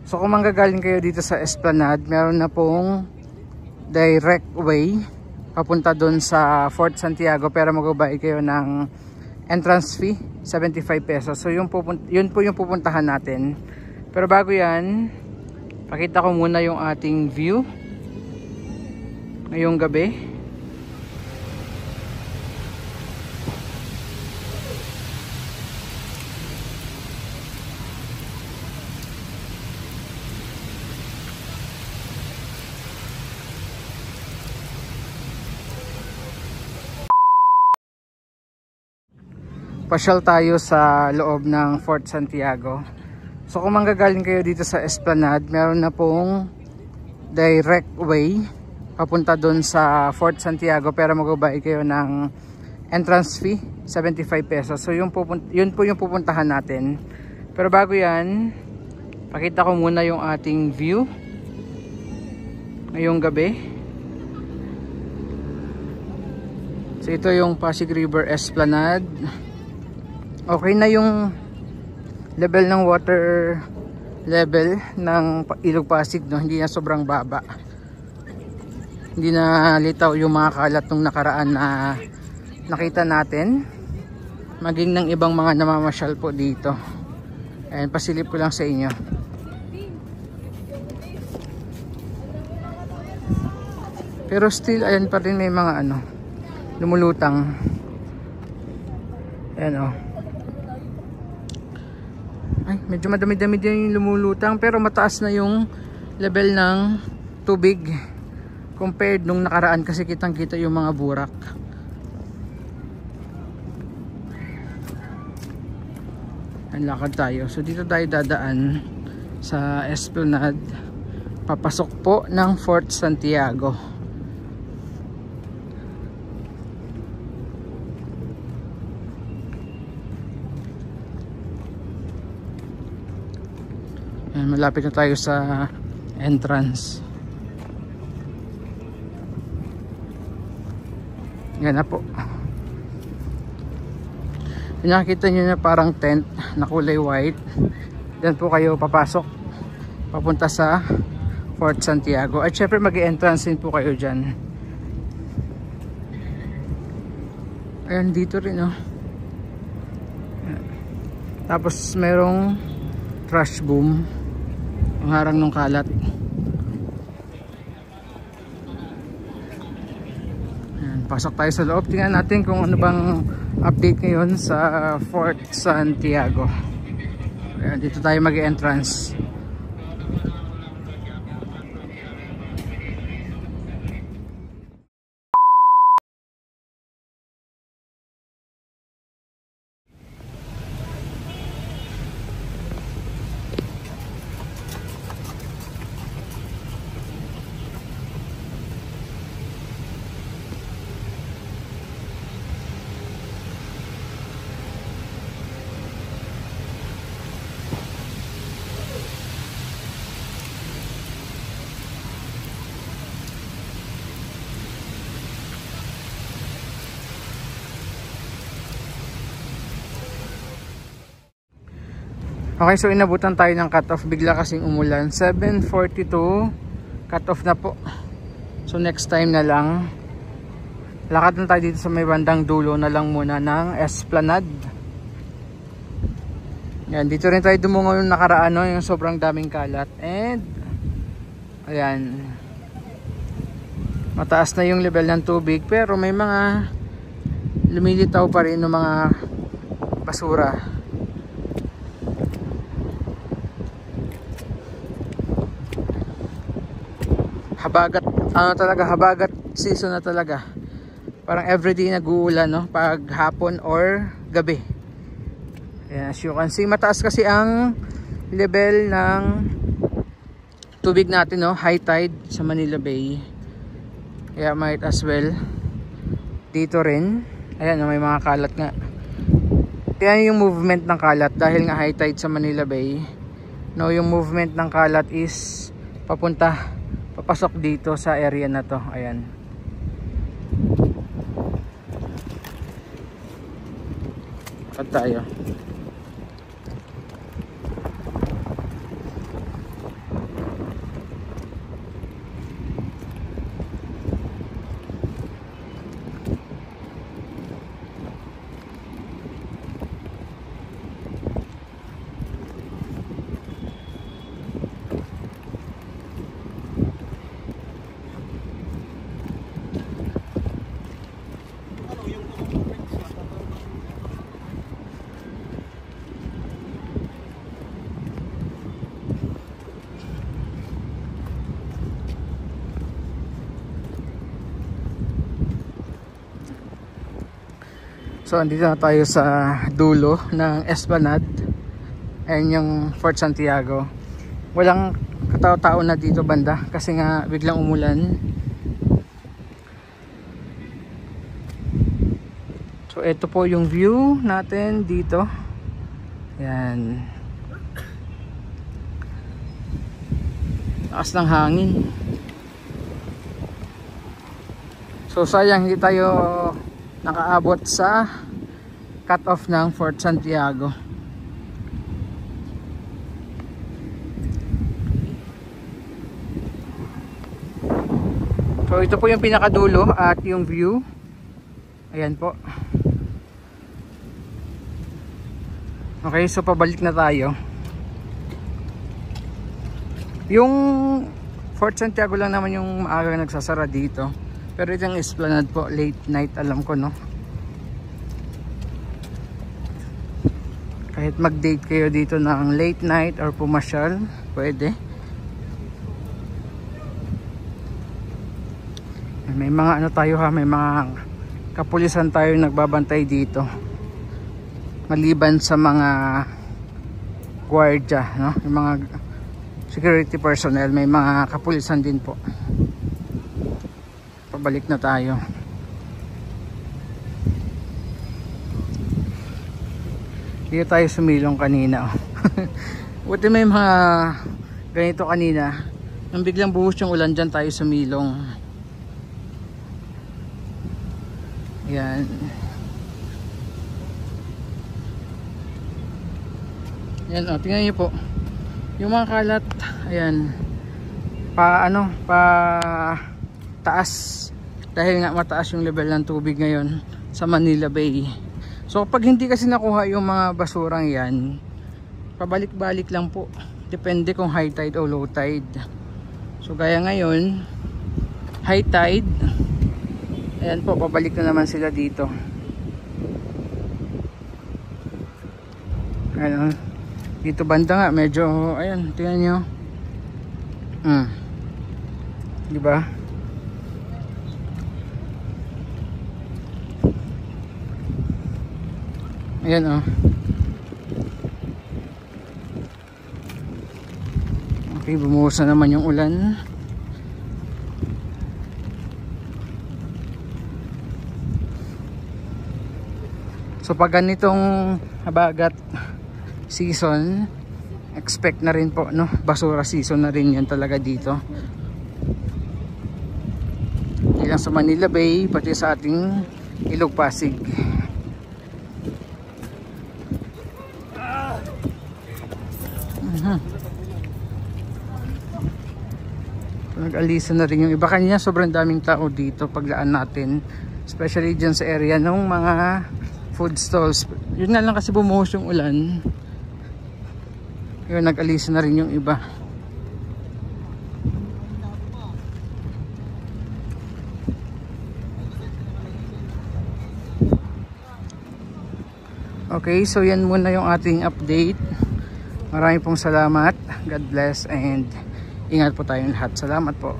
So kung manggagaling kayo dito sa Esplanade, meron na pong direct way papunta doon sa Fort Santiago, pero magbabayad kayo ng entrance fee, 75 pesos. So yun po yung pupuntahan natin. Pero bago yan, pakita ko muna yung ating view ngayong gabi. Pasyal tayo sa loob ng Fort Santiago. So kung manggagaling kayo dito sa Esplanade, meron na pong direct way papunta doon sa Fort Santiago, pero magbabayad kayo ng entrance fee, 75 pesos. So yun po yung pupuntahan natin. Pero bago yan, pakita ko muna yung ating view ngayong gabi. So ito yung Pasig River Esplanade. Okay na yung level ng water level ng Ilog Pasig, no? Hindi na sobrang baba. Hindi na litaw yung mga kalat nung nakaraan na nakita natin, maging ng ibang mga namamasyal po dito. Ayan, pasilip ko lang sa inyo. Pero still, ayan pa rin may mga lumulutang. Ayan ay, medyo madami-dami din yung lumulutang, pero mataas na yung level ng tubig compared nung nakaraan, kasi kitang-kita yung mga burak. Ang lakad tayo. So dito tayo dadaan sa Esplanade, papasok po ng Fort Santiago. Malapit na tayo sa entrance. Yan na po. Nakikita nyo na parang tent na kulay white. Yan po kayo papasok papunta sa Fort Santiago. At syempre mag-entrance din po kayo dyan. Ayan, dito rin Tapos merong trash boom, ang harang ng kalat. Ayan, pasok tayo sa loob. Tingnan natin kung ano bang update ngayon sa Fort Santiago. Ayan, dito tayo mag-entrance. Okay, so inabutan tayo ng cut-off, bigla kasing umulan. 7:42 cut-off na po. So next time na lang, lakad na tayo dito sa may bandang dulo na lang muna ng Esplanade. Yan, dito rin tayo dumungaw yung nakaraan, yung sobrang daming kalat. And ayan, mataas na yung level ng tubig, pero may mga lumilitaw pa rin ng mga basura. Habagat, habagat season na talaga. Parang everyday nag-uulan, pag hapon or gabi. Ayan, as you can see, mataas kasi ang level ng tubig natin, high tide sa Manila Bay. Kaya might as well dito rin. Ayan, may mga kalat nga. Tingnan yung movement ng kalat dahil nga high tide sa Manila Bay. Yung movement ng kalat is papasok dito sa area na to. Ayan. At tayo. So andito na tayo sa dulo ng Esplanade. Ayan yung Fort Santiago. Walang katao-tao na dito banda kasi nga biglang umulan. So ito po yung view natin dito. Ayan. Lakas ng hangin. So sayang hindi tayo nakaabot sa cut-off ng Fort Santiago. So ito po yung pinakadulo at yung view. Ayan po. Okay, so pabalik na tayo. Yung Fort Santiago lang naman yung maaga nagsasara dito. Pero itong Esplanade po, late night alam ko, no? Kahit mag-date kayo dito ng late night or pumasyal, pwede. May mga ano tayo ha, may mga kapulisan tayo nagbabantay dito. Maliban sa mga gwardiya, no? Yung mga security personnel, may mga kapulisan din po. Pabalik na tayo. Dito tayo sumilong kanina. Buti may mga ganito kanina. Nang biglang buhos yung ulan, dyan tayo sumilong. Yan. Yan o, tingnan niyo po. Yung mga kalat, ayan. Pa taas. Dahil nga mataas yung level ng tubig ngayon sa Manila Bay. So pag hindi kasi nakuha yung mga basurang yan, pabalik-balik lang po. Depende kung high tide o low tide. So gaya ngayon, high tide. Ayan po, pabalik na naman sila dito. Ayan, dito banda nga medyo, ayan, tingnan nyo. Diba? Ayan o. Okay, bumuhos na naman yung ulan. So pag ganitong habagat season, expect na rin po, no? Basura season na rin yan talaga dito. Hindi lang sa Manila Bay, pati sa ating Ilog Pasig. Nag-alisa na rin yung iba. Kanina sobrang daming tao dito paglaan natin, especially dyan sa area ng mga food stalls. Yun na lang kasi bumuhos yung ulan. Yun, nag-alisa na rin yung iba. Okay, so yan muna yung ating update. Maraming pong salamat. God bless and ingat po tayong lahat. Salamat po.